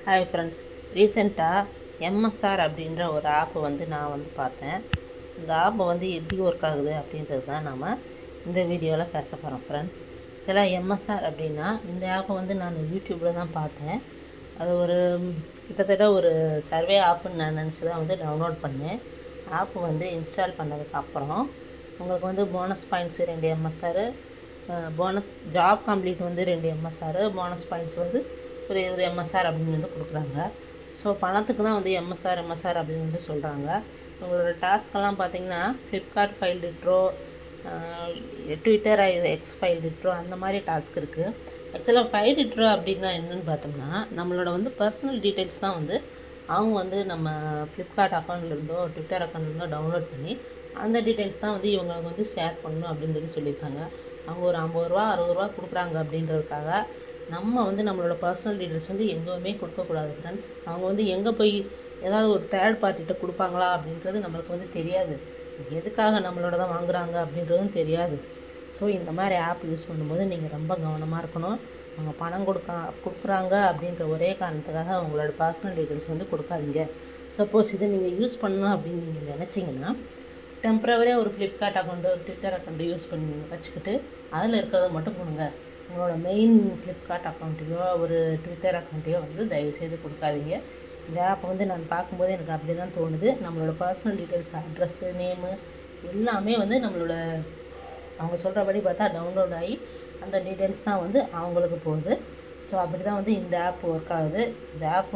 Hi friends, ரீசெண்டாக MSR அப்படின்ற ஒரு ஆப்பை நான் பார்த்தேன். இந்த ஆப்பை எப்படி ஒர்க் ஆகுது அப்படின்றது தான் நாம் இந்த வீடியோவில் பேச போகிறோம் ஃப்ரெண்ட்ஸ். சில எம்எஸ்ஆர் அப்படின்னா இந்த ஆப்பை நான் யூடியூப்பில் தான் பார்த்தேன். அது ஒரு கிட்டத்தட்ட ஒரு சர்வே ஆப்புன்னு நான் நினச்சி தான் டவுன்லோட் பண்ணேன். ஆப்பு இன்ஸ்டால் பண்ணதுக்கப்புறம் உங்களுக்கு bonus points 2 MSR, bonus job complete 2 MSR, bonus points ஒரு 20 எம்எஸ்ஆர் அப்படின்னு கொடுக்குறாங்க. ஸோ பணத்துக்கு தான் எம்எஸ்ஆர் அப்படின்னு சொல்கிறாங்க. உங்களோட டாஸ்க்கெல்லாம் பார்த்தீங்கன்னா ஃப்ளிப்கார்ட் ஃபைல் டிட்ரோ, ட்விட்டர் எக்ஸ் ஃபைல் டிட்ரோ அந்த மாதிரி டாஸ்க் இருக்குது. ஆக்சுவலாக ஃபைல் டிட்ரோ அப்படின்னா என்னென்னு பார்த்தோம்னா நம்மளோட பர்சனல் டீட்டெயில்ஸ் தான் அவங்க நம்ம ஃப்ளிப்கார்ட் அக்கௌண்ட்லேருந்தோ ட்விட்டர் அக்கௌண்ட்லேருந்தோ டவுன்லோட் பண்ணி அந்த டீட்டெயில்ஸ் தான் இவங்களுக்கு ஷேர் பண்ணணும் அப்படின்னு சொல்லியிருக்காங்க. அவங்க ஒரு 50 ரூபா 60 ரூபா கொடுக்குறாங்க அப்படின்றதுக்காக நம்ம நம்மளோட பர்சனல் டீட்டெயில்ஸ் எங்கேயுமே கொடுக்கக்கூடாது ஃப்ரெண்ட்ஸ். அவங்க எங்கே போய் ஏதாவது ஒரு தேர்ட் பார்ட்டிகிட்ட கொடுப்பாங்களா அப்படின்றது நம்மளுக்கு தெரியாது. எதுக்காக நம்மளோட தான் வாங்குகிறாங்க அப்படின்றதும் தெரியாது. ஸோ இந்த மாதிரி ஆப் யூஸ் பண்ணும்போது நீங்கள் ரொம்ப கவனமாக இருக்கணும். அவங்க பணம் கொடுக்குறாங்க அப்படின்ற ஒரே காரணத்துக்காக அவங்களோட பர்சனல் டீட்டெயில்ஸ் கொடுக்காதீங்க. சப்போஸ் இதை நீங்கள் யூஸ் பண்ணணும் அப்படின்னு நீங்கள் நினச்சிங்கன்னா டெம்ப்ரவரியாக ஒரு ஃப்ளிப்கார்ட் அக்கௌண்ட்டு, ஒரு ட்விட்டர் அக்கௌண்ட்டு யூஸ் பண்ணி வச்சுக்கிட்டு அதில் இருக்கிறத மட்டும் கொடுங்க. உங்களோட மெயின் ஃப்ளிப்கார்ட் அக்கௌண்ட்டையோ ஒரு ட்விட்டர் அக்கௌண்ட்டையோ தயவுசெய்து கொடுக்காதீங்க. இந்த ஆப் நான் பார்க்கும்போது எனக்கு அப்படி தான் தோணுது. நம்மளோட பர்சனல் டீட்டெயில்ஸ், அட்ரஸ்ஸு, நேமு எல்லாமே நம்மளோட அவங்க சொல்கிறபடி பார்த்தா டவுன்லோட் ஆகி அந்த டீட்டெயில்ஸ் தான் அவங்களுக்கு போகுது. ஸோ அப்படி தான் இந்த ஆப் ஒர்க் ஆகுது. இந்த ஆப்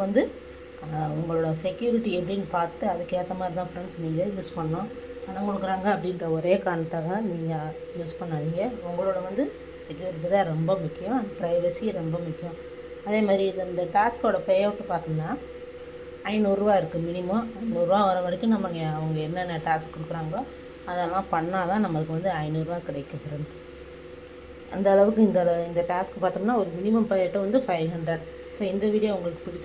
உங்களோட செக்யூரிட்டி எப்படின்னு பார்த்து அதுக்கேற்ற மாதிரி தான் ஃப்ரெண்ட்ஸ் நீங்கள் யூஸ் பண்ணணும். பணம் கொடுக்குறாங்க அப்படின்ற ஒரே காரணத்தாக நீங்கள் யூஸ் பண்ணாதீங்க. உங்களோட செக்யூரிட்டி தான் ரொம்ப முக்கியம், ப்ரைவசி ரொம்ப முக்கியம். அதே மாதிரி இந்த டாஸ்கோட பே அவுட் பார்த்தோம்னா 500 ரூபா இருக்குது. மினிமம் 500 ரூபா வர வரைக்கும் நம்ம அவங்க என்னென்ன டாஸ்க் கொடுக்குறாங்களோ அதெல்லாம் பண்ணால் தான் நம்மளுக்கு 500 ரூபா கிடைக்கும் ஃப்ரெண்ட்ஸ். அந்த அளவுக்கு இந்த டாஸ்க் பார்த்தோம்னா ஒரு மினிமம் பே அவுட் 500. ஸோ இந்த வீடியோ உங்களுக்கு பிடிச்சிருக்கு.